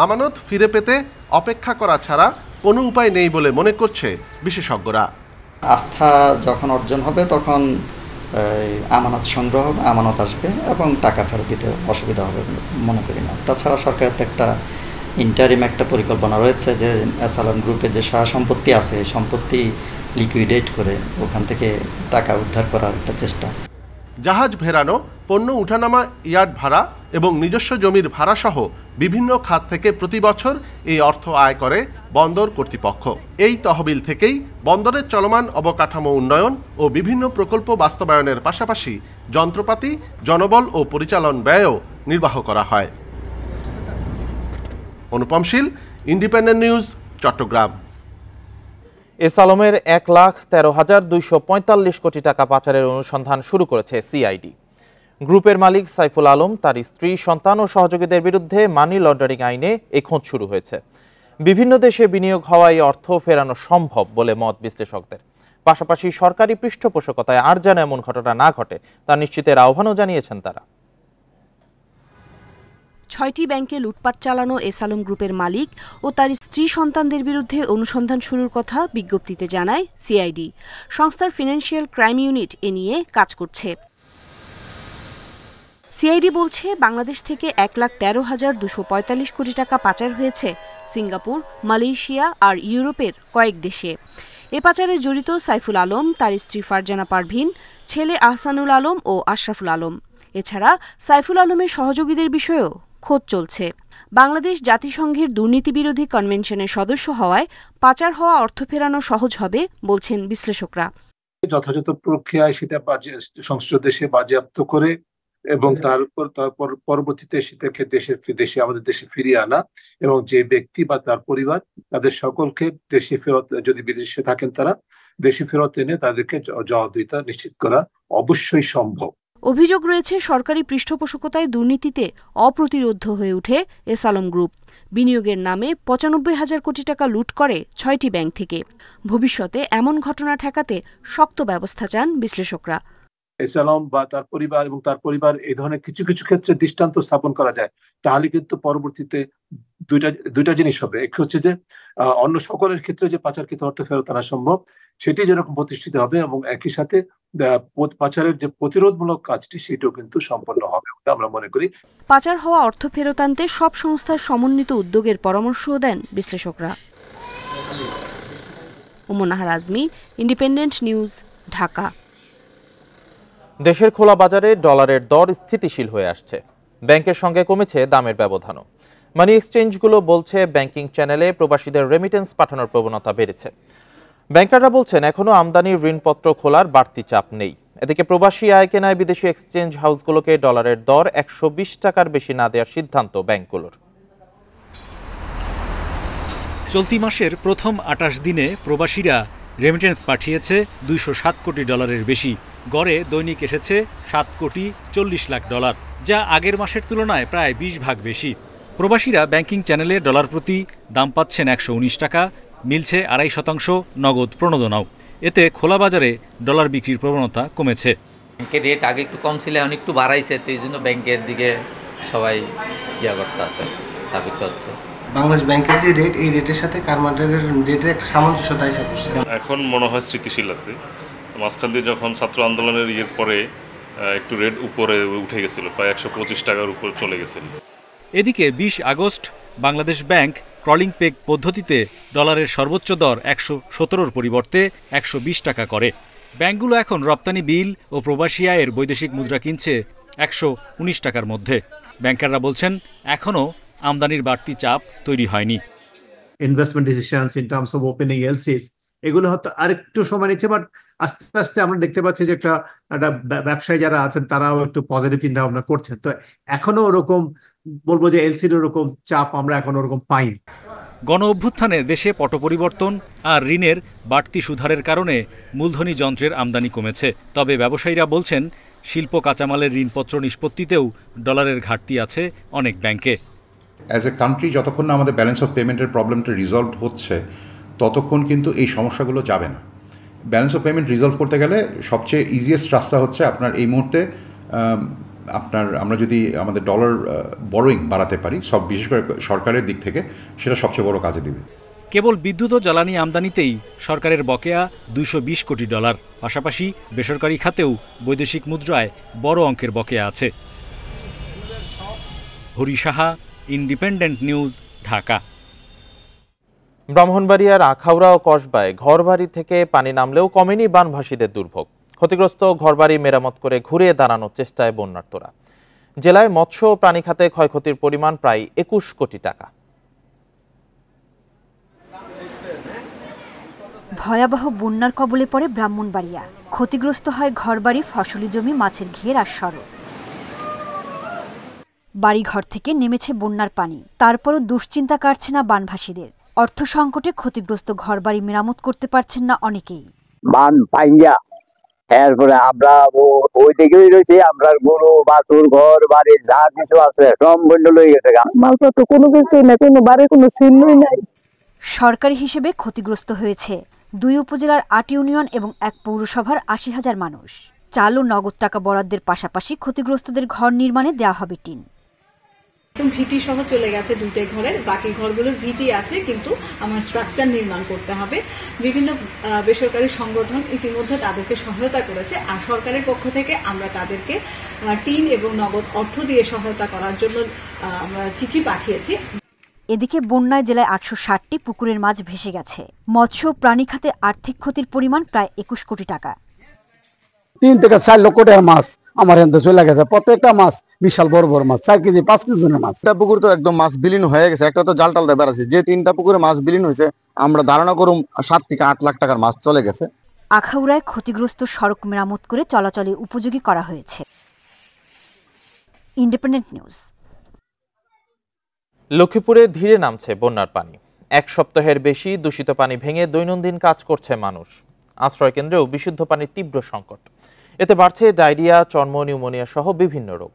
আমানত ফিরে পেতে অপেক্ষা করা ছাড়া কোনো উপায় নেই বলে মনে করছে বিশেষজ্ঞরা। আস্থা যখন অর্জন হবে তখন আমানত সংগ্রহ হবে, আমানত আসবে এবং টাকা ফেরত দিতে অসুবিধা হবে মনে করি না। তাছাড়া সরকারের তো একটা ইন্টারিম একটা পরিকল্পনা রয়েছে যে এস আলম গ্রুপের যে সারা সম্পত্তি আছে সম্পত্তি লিকুইডেট করে ওখান থেকে টাকা উদ্ধার করার একটা চেষ্টা। জাহাজ ভেড়ানো, পণ্য উঠানামা, ইয়ার্ড ভাড়া এবং নিজস্ব জমির ভাড়া সহ বিভিন্ন খাত থেকে প্রতি বছর এই অর্থ আয় করে বন্দর কর্তৃপক্ষ। এই তহবিল থেকেই বন্দরের চলমান অবকাঠামো উন্নয়ন ও বিভিন্ন প্রকল্প বাস্তবায়নের পাশাপাশি যন্ত্রপাতি, জনবল ও পরিচালন ব্যয়ও নির্বাহ করা হয়। অনুপম শীল, ইন্ডিপেন্ডেন্ট নিউজ, চট্টগ্রাম। এস আলমের 1,13,245 কোটি টাকা পাচারের অনুসন্ধান শুরু করেছে সিআইডি। গ্রুপের মালিক সাইফুল আলম, তার স্ত্রী, সন্তান ও সহযোগীদের বিরুদ্ধে মানি লন্ডারিং আইনে এই খোঁজ শুরু হয়েছে। বিভিন্ন দেশে বিনিয়োগ হওয়ায় অর্থ ফেরানো সম্ভব বলে মত বিশ্লেষকদের। পাশাপাশি সরকারি পৃষ্ঠপোষকতায় আর যেন এমন ঘটনা না ঘটে তা নিশ্চিতের আহ্বানও জানিয়েছেন তারা। 6টি ব্যাংকে লুটপাট চালানো এস আলম গ্রুপের মালিক ও তার স্ত্রী সন্তানদের বিরুদ্ধে অনুসন্ধান শুরুর কথা বিজ্ঞপ্তিতে জানায় সিআইডি। সংস্থার ফিনান্সিয়াল ক্রাইম ইউনিট এ নিয়ে কাজ করছে। সিআইডি বলছে বাংলাদেশ থেকে 1,13,245 কোটি টাকা পাচার হয়েছে সিঙ্গাপুর, মালয়েশিয়া আর ইউরোপের কয়েক দেশে। এ পাচারে জড়িত সাইফুল আলম, তার স্ত্রী ফারজানা পারভিন, ছেলে আহসানুল আলম ও আশরাফুল আলম। এছাড়া সাইফুল আলমের সহযোগীদের বিষয়েও খোঁজ চলছে। বাংলাদেশ জাতিসংঘের দুর্নীতি বিরোধী কনভেনশনের সদস্য হওয়ায় পাচার হওয়া অর্থ ফেরানো সহজ হবে বলছেন বিশ্লেষকরা। যথাযথ প্রক্রিয়ায় সেটা সংশ্লিষ্ট দেশে বাজেয়াপ্ত করে এবং তারপর পরবর্তীতে সেটাকে দেশে আমাদের দেশে ফিরিয়ে আনা এবং যে ব্যক্তি বা তার পরিবার তাদের সকলকে দেশে ফেরত, যদি বিদেশে থাকেন তারা দেশে ফেরত এনে তাদেরকে জবাবদিহিতা নিশ্চিত করা অবশ্যই সম্ভব। অভিযোগ রয়েছে সরকারি পৃষ্ঠপোষকতায় দুর্নীতিতে অপ্রতিরোধ্য হয়ে ওঠে এস আলম গ্রুপ। বিনিয়োগের নামে 95,000 কোটি টাকা লুট করে 6টি ব্যাংক থেকে। ভবিষ্যতে এমন ঘটনা ঠেকাতে শক্ত ব্যবস্থা চান বিশ্লেষকরা। এস আলম বা তার পরিবার এই ধরনের কিছু কিছু ক্ষেত্রে দৃষ্টান্ত স্থাপন করা যায়, তাহলে কিন্তু পরবর্তীতে দুইটা জিনিস হবে। এক হচ্ছে যে অন্য সকলের ক্ষেত্রে যে পাচারকৃত অর্থ ফেরত আনা সম্ভব সেটি যেরকম প্রতিষ্ঠিত হবে এবং একই সাথে পাচারের যে প্রতিরোধমূলক কাজটি সেটাও কিন্তু সম্পন্ন হবে আমরা মনে করি। পাচার হওয়া অর্থ ফেরত আনতে সব সংস্থার সমন্বিত উদ্যোগের পরামর্শও দেন বিশ্লেষকরা। উমনাহার আজমি, ইন্ডিপেন্ডেন্ট নিউজ, ঢাকা। দেশের খোলা বাজারে ডলারের দর স্থিতিশীল হয়ে আসছে। ব্যাংকের সঙ্গে কমেছে দামের ব্যবধানও। মানি এক্সচেঞ্জগুলো বলছে ব্যাংকিং চ্যানেলে প্রবাসীদের রেমিটেন্স পাঠানোর প্রবণতা বেড়েছে। ব্যাংকাররা বলছেন এখনো আমদানির ঋণপত্র খোলার বাড়তি চাপ নেই। এদিকে প্রবাসী আয় কেনায় বিদেশি এক্সচেঞ্জ হাউসগুলোকে ডলারের দর 120 টাকার বেশি না দেওয়ার সিদ্ধান্ত ব্যাংকগুলোর। চলতি মাসের প্রথম 28 দিনে প্রবাসীরা রেমিটেন্স পাঠিয়েছে 207 কোটি ডলারের বেশি। গড়ে দৈনিক এসেছে 7 কোটি 40 লাখ ডলার। যা আগের মাসের তুলনায় প্রায় 20 ভাগ বেশি। প্রবাসীরা ব্যাংকিং চ্যানেলে ডলার প্রতি দাম পাচ্ছেন 119 টাকা, মিলছে 2.5% নগদ প্রণোদনাও। এতে খোলা বাজারে ডলার বিক্রির প্রবণতা কমেছে। ব্যাংকের রেট আগে একটু কম ছিল, এখন একটু বাড়াইছে, তো এই জন্য ব্যাংকের দিকে সবাই করতে আছে, দাবি হচ্ছে। বাংলাদেশ ব্যাংকের যে রেট, এই রেটের সাথে কারমার্কেটের রেটের একটা সামঞ্জস্যতা হিসাব করছে। এখন মনে হয় স্থিতিশীল আছে। মাঝখান দিয়ে যখন ছাত্র আন্দোলনের ইয়ের পরে একটু রেট উপরে উঠে গেছিল, প্রায় 125 টাকার উপর চলে গেছিল। এদিকে 20 August Bangladesh bank crawling peg পদ্ধতিতে ডলারের সর্বোচ্চ দর 117 পরিবর্তে 120 টাকা করে। ব্যাংকগুলো এখন রপ্তানি বিল ও প্রবাসী আয়ের বৈদেশিক মুদ্রা কিনছে 119 টাকার মধ্যে। ব্যাংকাররা বলছেন এখনও আমদানির বাড়তি চাপ তৈরি হয়নি। Investment decisions in terms of opening LCs এগুলো হয়তো আরেকটু সময় নিচ্ছে, বাট আস্তে আস্তে আমরা দেখতে পাচ্ছি যে একটা ব্যবসায়ী যারা আছেন তারাও একটু পজিটিভ চিন্তা ভাবনা করছেন। তো এখনো ওরকম বলবো যে এলসির ওরকম চাপ আমরা এখন ওরকম পাইনি। গণ অভ্যুত্থানে দেশে পট পরিবর্তন আর ঋণের বাড়তি সুধারের কারণে মূলধনী যন্ত্রের আমদানি কমেছে। তবে ব্যবসায়ীরা বলছেন শিল্প কাঁচামালের ঋণপত্র নিষ্পত্তিতেও ডলারের ঘাটতি আছে অনেক ব্যাংকে। অ্যাজ এ কান্ট্রি যতক্ষণ না আমাদের ব্যালেন্স অফ পেমেন্টের প্রবলেমটা রিজলভ হচ্ছে ততক্ষণ কিন্তু এই সমস্যাগুলো যাবে না। ব্যালেন্স অফ পেমেন্ট রিজলভ করতে গেলে সবচেয়ে ইজিয়েস্ট রাস্তা হচ্ছে আপনার এই মুহূর্তে আমরা যদি আমাদের ডলার বরোয়িং বাড়াতে পারি, সব বিশেষ করে সরকারের দিক থেকে, সেটা সবচেয়ে বড় কাজে দিবে। কেবল বিদ্যুৎ ও জ্বালানি আমদানিতেই সরকারের বকেয়া 220 কোটি ডলার। পাশাপাশি বেসরকারি খাতেও বৈদেশিক মুদ্রায় বড় অঙ্কের বকেয়া আছে। Hari Saha, independent news, Dhaka. ব্রাহ্মণবাড়িয়ার আখাউড়া ও কসবায় ঘরবাড়ি থেকে পানি নামলেও কমেনি বানভাসীদের দুর্ভোগ। ক্ষতিগ্রস্ত ঘরবাড়ি মেরামত করে ঘুরে দাঁড়ানোর চেষ্টায় বন্যার্তরা। জেলায় মৎস্য ও প্রাণী খাতে ক্ষয়ক্ষতির পরিমাণ প্রায় 21 কোটি টাকা। ভয়াবহ বন্যার কবলে পড়ে ব্রাহ্মণবাড়িয়া। ক্ষতিগ্রস্ত হয় ঘরবাড়ি, ফসলি জমি, মাছের ঘের আর সড়ক। বাড়িঘর থেকে নেমেছে বন্যার পানি, তারপরও দুশ্চিন্তা কাটছে না বানভাসীদের। অর্থ সংকটে ক্ষতিগ্রস্ত ঘরবাড়ি মেরামত করতে পারছেন না অনেকেই। বান পাইয়া এরপরে আমরা ওই দিকেই রয়েছি, আমরা গরু বাছুর ঘর বাড়ি যা কিছু আছে সব বন্ধ হয়ে গেছে। মালপত্র কোনো কিছুই না, কোনো বাড়ি কোনো চিহ্নই নাই। সরকারি হিসেবে ক্ষতিগ্রস্ত হয়েছে 2 উপজেলার 8 ইউনিয়ন এবং 1 পৌরসভার 80,000 মানুষ। চাল ও নগদ টাকা বরাদ্দের পাশাপাশি ক্ষতিগ্রস্তদের ঘর নির্মাণে দেওয়া হবে টিন। ভিটি সহ চলে গেছে 2টে ঘরের, বাকি ঘরগুলোর ভিটি আছে, কিন্তু আমার স্ট্রাকচার নির্মাণ করতে হবে। বিভিন্ন বেসরকারি সংগঠন ইতিমধ্যে তাদেরকে সহায়তা করেছে, আর সরকারের পক্ষ থেকে আমরা তাদেরকে টিন এবং নগদ অর্থ দিয়ে সহায়তা করার জন্য আমরা চিঠি পাঠিয়েছি। এদিকে বন্যায় জেলায় 860টি পুকুরের মাছ ভেসে গেছে। মৎস্য প্রাণী খাতে আর্থিক ক্ষতির পরিমাণ প্রায় 21 কোটি টাকা। 3 থেকে 4 লক্ষ টাকার মাছ আমার এখানে চলে গেছে। প্রত্যেকটা মাছ বিশাল বড় বড় মাছ, 4 কেজি 5 কেজি মাছ। একটা পুকুর তো একদম মাছ বিলীন হয়ে গেছে, একটা তো জাল টাল দিয়ে বেড়াচ্ছে। যে 3টা পুকুরে মাছ বিলীন হয়েছে, আমরা ধারণা করুম 7 থেকে 8 লাখ টাকার মাছ চলে গেছে। আখাউড়ায় ক্ষতিগ্রস্ত সড়ক মেরামত করে চলাচলে উপযোগী করা হয়েছে। Independent news. লক্ষ্মীপুরে ধীরে নামছে বন্যার পানি। 1 সপ্তাহের বেশি দূষিত পানি ভেঙে দৈনন্দিন কাজ করছে মানুষ। আশ্রয় কেন্দ্রেও বিশুদ্ধ পানির তীব্র সংকট। এতে বাড়ছে ডায়রিয়া, চর্ম, নিউমোনিয়া সহ বিভিন্ন রোগ।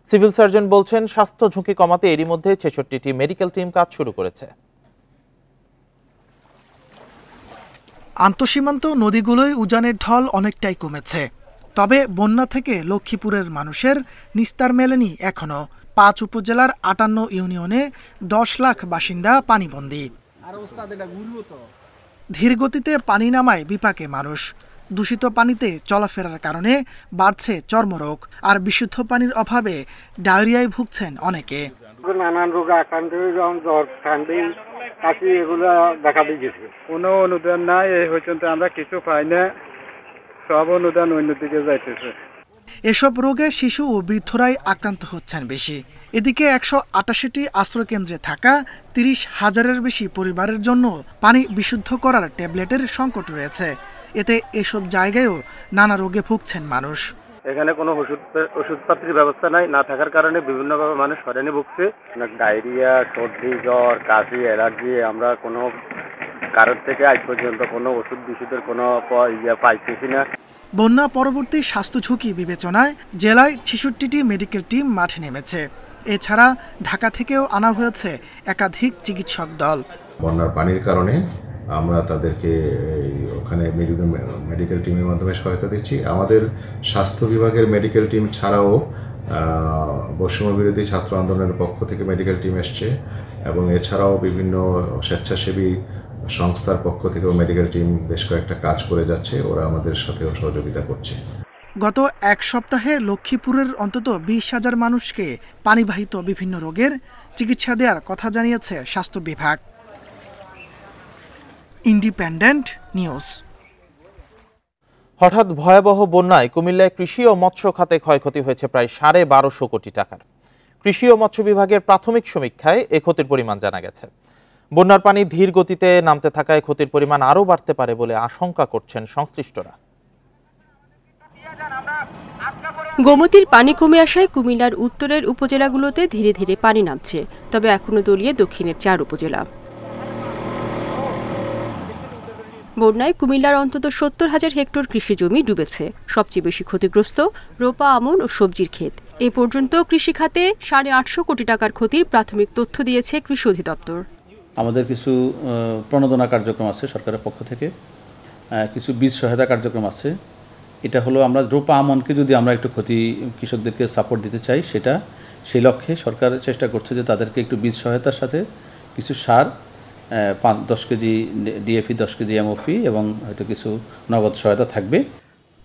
সিভিল সার্জন বলছেন স্বাস্থ্য ঝুঁকি কমাতে এরই মধ্যে 66টি মেডিকেল টিম কাজ শুরু করেছে। আন্তঃসীমান্ত নদীগুলোয় উজানের ঢল অনেকটাই কমেছে, তবে বন্যা থেকে লক্ষ্মীপুরের মানুষের নিস্তার মেলেনি এখনো। 5 উপজেলার 58 ইউনিয়নে 10 লাখ বাসিন্দা পানিবন্দী। ধীরগতিতে পানি নামায় বিপাকে মানুষ। দূষিত পানিতে চলাফেরার কারণে বাড়ছে চর্মরোগ, আর বিশুদ্ধ পানির অভাবে ডায়রিয়ায় ভুগছেন অনেকে। নানান রোগে আক্রান্ত হয়ে যেমন জ্বর, ঠান্ডি, কাশি এগুলো দেখা দিয়েছে। কোনো অনুদান নাই, এই পর্যন্ত আমরা কিছু পাই না, সব অনুদান অন্যদিকে যাইতেছে। এসব রোগে শিশু ও বৃদ্ধরাই আক্রান্ত হচ্ছেন বেশি। এদিকে 188টি আশ্রয়কেন্দ্রে থাকা 30,000-এর বেশি পরিবারের জন্য পানি বিশুদ্ধ করার ট্যাবলেটের সংকট রয়েছে। এতে এসব জায়গায়ও নানা রোগে ভুগছেন মানুষ। এখানে কোনো ওষুধপাতির ব্যবস্থা নাই, না থাকার কারণে বিভিন্নভাবে মানুষ হয়রানি ভুগছে। ডায়রিয়া, সর্দি, জ্বর, কাশি, অ্যালার্জি, আমরা কোনো কারোর থেকে আজ পর্যন্ত কোনো ওষুধ বিষুধের কোনো পাইতেছি না। বন্যা পরবর্তী স্বাস্থ্য ঝুঁকি বিবেচনায় জেলায় ৬৬টি মেডিকেল টিম মাঠে নেমেছে। এছাড়া ঢাকা থেকেও আনা হয়েছে একাধিক চিকিৎসক দল। বন্যার পানির কারণে আমরা তাদেরকে ওখানে মেডিকেল টিমের মাধ্যমে সহায়তা দিচ্ছি। আমাদের স্বাস্থ্য বিভাগের মেডিকেল টিম ছাড়াও বৈষম্য বিরোধী ছাত্র আন্দোলনের পক্ষ থেকে মেডিকেল টিম এসছে এবং এছাড়াও বিভিন্ন স্বেচ্ছাসেবী সংস্থার পক্ষ থেকেও মেডিকেল টিম বেশ কয়েকটা কাজ করে যাচ্ছে, ওরা আমাদের সাথেও সহযোগিতা করছে। গত এক সপ্তাহে লক্ষ্মীপুরের অন্তত ২০,০০০ মানুষকে পানিবাহিত বিভিন্ন রোগের চিকিৎসা দেওয়ার কথা জানিয়েছে স্বাস্থ্য বিভাগ। Independent news. হঠাৎ ভয়াবহ বন্যায় কুমিল্লায় কৃষি ও মৎস্য খাতে ক্ষয়ক্ষতি হয়েছে প্রায় ১২৫০ কোটি টাকার। কৃষি ও মৎস্য বিভাগের প্রাথমিক সমীক্ষায় এ ক্ষতির পরিমাণ জানা গেছে। বন্যার পানি ধীর গতিতে নামতে থাকায় ক্ষতির পরিমাণ আরও বাড়তে পারে বলে আশঙ্কা করছেন সংশ্লিষ্টরা। গোমতীর পানি কমে আসায় কুমিল্লার উত্তরের উপজেলাগুলোতে ধীরে ধীরে পানি নামছে, তবে এখনো তলিয়ে দক্ষিণের ৪ উপজেলা। বন্যায় কুমিল্লার অন্তত ৭০,০০০ হেক্টর কৃষি জমি ডুবেছে। সবচেয়ে বেশি ক্ষতিগ্রস্ত রোপা, আমন ও সবজির ক্ষেত। এ পর্যন্ত কৃষি খাতে ৮৫০ কোটি টাকার ক্ষতির প্রাথমিক তথ্য দিয়েছে কৃষি অধিদপ্তর। আমাদের কিছু প্রণোদনা কার্যক্রম আছে সরকারের পক্ষ থেকে, কিছু বীজ সহায়তা কার্যক্রম আছে। এটা হলো আমরা রোপা আমনকে যদি আমরা একটু ক্ষতি কৃষকদেরকে সাপোর্ট দিতে চাই, সেই লক্ষ্যে সরকার চেষ্টা করছে যে তাদেরকে একটু বীজ সহায়তার সাথে কিছু সার 10 কেজি ডিএপি, 10 কেজি এমওপি এবং হয়তো কিছু নগদ সহায়তা থাকবে।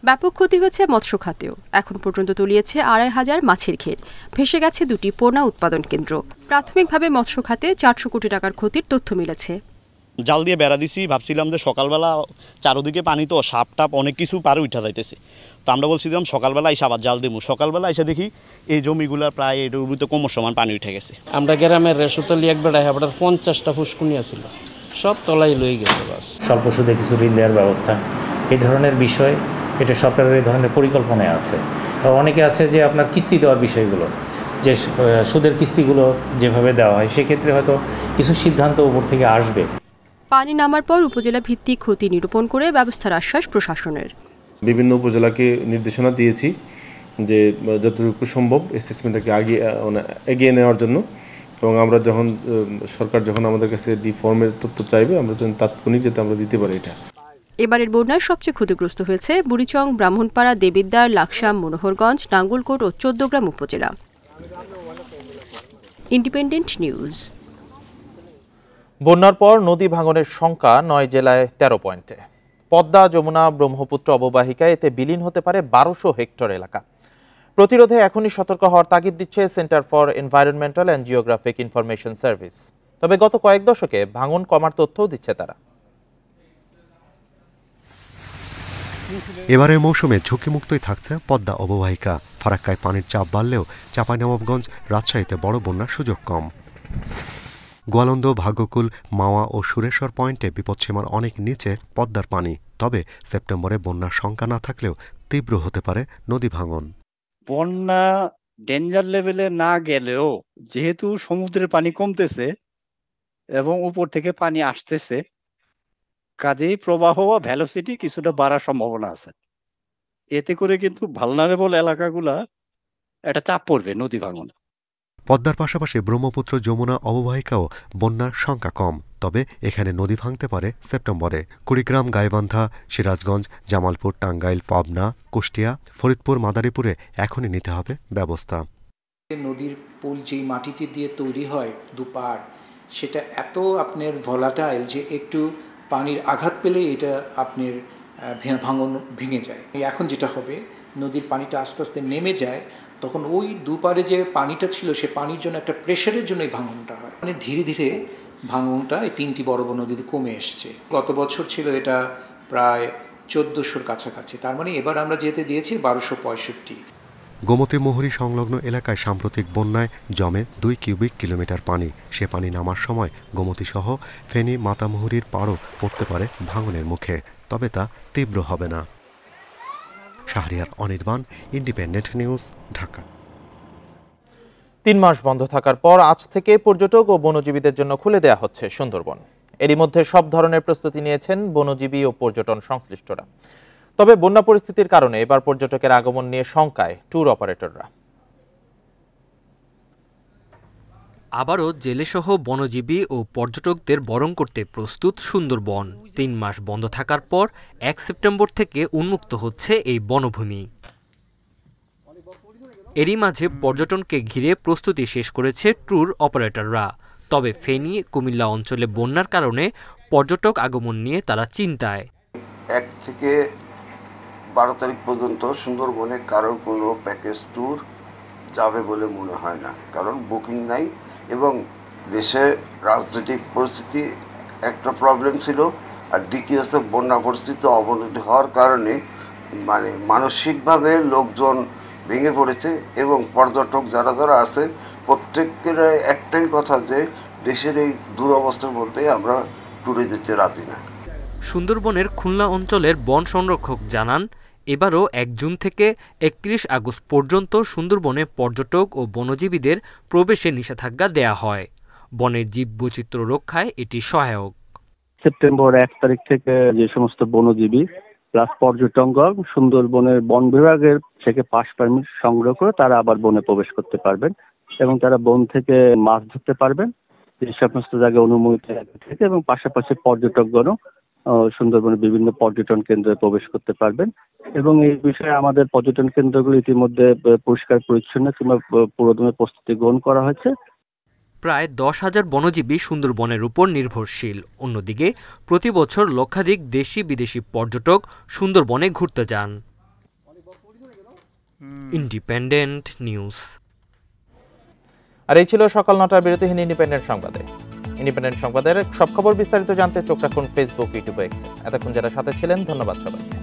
ব্যাপক ক্ষতি হয়েছে মৎস্য খাতেও। এখন পর্যন্ত তলিয়েছে ২৫০০ মাছের ক্ষেত, ভেসে গেছে ২টি পোনা উৎপাদন কেন্দ্র। প্রাথমিকভাবে মৎস্য খাতে ৪০০ কোটি টাকার ক্ষতির তথ্য মিলেছে। জাল দিয়ে বেড়া দিছি, ভাবছিলাম যে সকালবেলা চারোদিকে পানি, তো সাপ টাপ অনেক কিছু পারে উঠা যাইতেছে। তো আমরা বলছিলাম সকালবেলা এসে আবার জাল দেবো। সকালবেলা এসে দেখি এই জমিগুলা প্রায় এটার উপরে কোমর সমান পানি উঠে গেছে। আমরা গ্রামের রেশতলি এক বেড়ায় আপনার ৫০টা ফুসকুনিয়া ছিল, সব তলাই লই গেছে। বাস স্বল্প সুদে কিছু ঋণ দেওয়ার ব্যবস্থা, এই ধরনের বিষয়, এটা সরকারের এই ধরনের পরিকল্পনায় আছে। অনেকে আছে যে আপনার কিস্তি দেওয়ার বিষয়গুলো, যে সুদের কিস্তিগুলো যেভাবে দেওয়া হয়, সেক্ষেত্রে হয়তো কিছু সিদ্ধান্ত উপর থেকে আসবে। পানি নামার পর উপজেলা ভিত্তিক ক্ষতি নিরূপণ করে ব্যবস্থার আশ্বাস প্রশাসনের। বিভিন্ন উপজেলাকে নির্দেশনা দিয়েছি যে যতটুকু সম্ভব অ্যাসেসমেন্টটাকে এগিয়ে নেওয়ার জন্য, এবং আমরা সরকার যখন আমাদের কাছে ফর্মের তথ্য চাইবে, আমরা তাৎক্ষণিক যাতে আমরা দিতে পারি। এটা এবারের বন্যায় সবচেয়ে ক্ষতিগ্রস্ত হয়েছে বুড়িচং, ব্রাহ্মণপাড়া, দেবিদ্বার, লাকসাম, মনোহরগঞ্জ, নাঙ্গলকোট ও ১৪গ্রাম উপজেলা। Independent news. বন্যার পর নদী ভাঙনের সংখ্যা ৯ জেলায় ১৩ পয়েন্টে। পদ্মা, যমুনা, ব্রহ্মপুত্র অববাহিকায় এতে বিলীন হতে পারে ১২০০ হেক্টর এলাকা। প্রতিরোধে এখনই সতর্ক হওয়ার তাগিদ দিচ্ছে centre for environmental and geographic information service. তবে গত কয়েক দশকে ভাঙন কমার তথ্যও দিচ্ছে তারা। এবারের মৌসুমে ঝুঁকিমুক্তই থাকছে পদ্মা অববাহিকা। ফারাক্কায় পানির চাপ বাড়লেও চাঁপাইনবাবগঞ্জ, রাজশাহীতে বড় বন্যার সুযোগ কম। গোয়ালন্দ, ভাগ্যকুল, মাওয়া ও সুরেশ্বর পয়েন্টে বিপদসীমার অনেক নিচে পদ্মার পানি। তবে সেপ্টেম্বরে বন্যার শঙ্কা না থাকলেও তীব্র হতে পারে নদী ভাঙন। বন্যা ডেঞ্জার লেভেলে না গেলেও যেহেতু সমুদ্রের পানি কমতেছে এবং উপর থেকে পানি আসতেছে, কাজেই প্রবাহ বা ভ্যালোসিটি কিছুটা বাড়ার সম্ভাবনা আছে। এতে করে কিন্তু ভালনারেবল এলাকাগুলা একটা চাপ পড়বে নদী ভাঙন। পদ্মার পাশাপাশি ব্রহ্মপুত্র, যমুনা অববাহিকাও বন্যার সংখ্যা কম। তবে এখানে নদী ভাঙতে পারে সেপ্টেম্বরে। কুড়িগ্রাম, গাইবান্ধা, সিরাজগঞ্জ, জামালপুর, টাঙ্গাইল, পাবনা, কুষ্টিয়া, ফরিদপুর, মাদারীপুরে এখনই নিতে হবে ব্যবস্থা। নদীর পুল যেই মাটিটি দিয়ে তৈরি হয় দুপাড়, সেটা এত আপনার ভলাটাইল যে একটু পানির আঘাত পেলে এটা আপনার ভাঙন ভেঙে যায়। এখন যেটা হবে, নদীর পানিটা আস্তে আস্তে নেমে যায়, তখন ওই দুপারে যে পানিটা ছিল সে পানির জন্য একটা প্রেশারের জন্য এই ভাঙনটা হয়। মানে ধীরে ধীরে ভাঙনটা এই 3টি বড় বড় নদীতে কমে এসছে। গত বছর ছিল এটা প্রায় 1400-র কাছাকাছি, তার মানে এবার আমরা যেতে দিয়েছি 1265। গোমতী মোহরী সংলগ্ন এলাকায় সাম্প্রতিক বন্যায় জমে 2 কিউবিক কিলোমিটার পানি। সে পানি নামার সময় গোমতী সহ ফেনী, মাতামুহুরীর পাড়ও পড়তে পারে ভাঙনের মুখে, তবে তা তীব্র হবে না। Shahriar Anirban, independent news, Dhaka. 3 মাস বন্ধ থাকার পর আজ থেকে পর্যটক ও বনজীবীদের জন্য খুলে দেয়া হচ্ছে সুন্দরবন। এরই মধ্যে সব ধরনের প্রস্তুতি নিয়েছেন বনজীবী ও পর্যটন সংশ্লিষ্টরা। তবে বন্যা পরিস্থিতির কারণে এবার পর্যটকের আগমন নিয়ে শঙ্কায় ট্যুর অপারেটররা। আবারও জেলেসহ বনজীবী ও পর্যটকদের বরণ করতে প্রস্তুত সুন্দরবন। ৩ মাস বন্ধ থাকার পর ১ সেপ্টেম্বর থেকে উন্মুক্ত হচ্ছে এই বনভূমি। এরই মাঝে পর্যটনকে ঘিরে প্রস্তুতি শেষ করেছে ট্যুর অপারেটররা। তবে ফেনী, কুমিল্লা অঞ্চলে বন্যার কারণে পর্যটক আগমন নিয়ে তারা চিন্তায়। ১ থেকে ১২ তারিখ পর্যন্ত সুন্দরবনে কারোর কোনো প্যাকেজ ট্যুর যাবে বলে মনে হয় না, কারণ বুকিং নাই এবং দেশে রাজনৈতিক পরিস্থিতি একটা প্রবলেম ছিল, আর দ্বিতীয় হচ্ছে বন্যা পরিস্থিতি অবনতি হওয়ার কারণে মানসিকভাবে লোকজন ভেঙে পড়েছে এবং পর্যটক যারা যারা আছে প্রত্যেকের একটাই কথা যে দেশের এই দুরবস্থার মধ্যে আমরা ট্যুরে যেতে রাজি না। সুন্দরবনের খুলনা অঞ্চলের বন সংরক্ষক জানান, এবারও ১ জুন থেকে ৩১ আগস্ট পর্যন্ত সুন্দরবনে পর্যটক ও বনজীবীদের প্রবেশে নিষেধাজ্ঞা দেয়া হয়। বনের জীববৈচিত্র্য রক্ষায় এটি সহায়ক। সেপ্টেম্বর ১ তারিখ থেকে যে সমস্ত বনজীবী প্লাস পর্যটকগণ সুন্দরবনের বন বিভাগের থেকে পাস পারমিট সংগ্রহ করে তারা আবার বনে প্রবেশ করতে পারবেন এবং তারা বন থেকে মাছ ধরতে পারবেন যে সমস্ত জায়গায় অনুমতি থেকে, এবং পাশাপাশি পর্যটকগণও সুন্দরবনের বিভিন্ন পর্যটন কেন্দ্রে প্রবেশ করতে পারবেন। এবং এই বিষয়ে আমাদের পর্যটন কেন্দ্রগুলো ইতিমধ্যে পরিষ্কার পরিচ্ছন্ন কিংবা পুরোদমে প্রস্তুতি গ্রহণ করা হয়েছে। প্রায় ১০,০০০ বনজীবী সুন্দরবনের উপর নির্ভরশীল। অন্যদিকে প্রতি বছর লক্ষাধিক দেশি বিদেশি পর্যটক সুন্দরবনে ঘুরতে যান। Independent news. আর এই ছিল সকাল ৯টার বিরতিহীন ইন্ডিপেন্ডেন্ট সংবাদে। ইন্ডিপেন্ডেন্ট সংবাদের সব খবর বিস্তারিত জানতে চোখ রাখুন ফেসবুক, ইউটিউব, এক্সে। এতক্ষণ যারা সাথে ছিলেন ধন্যবাদ সবাইকে।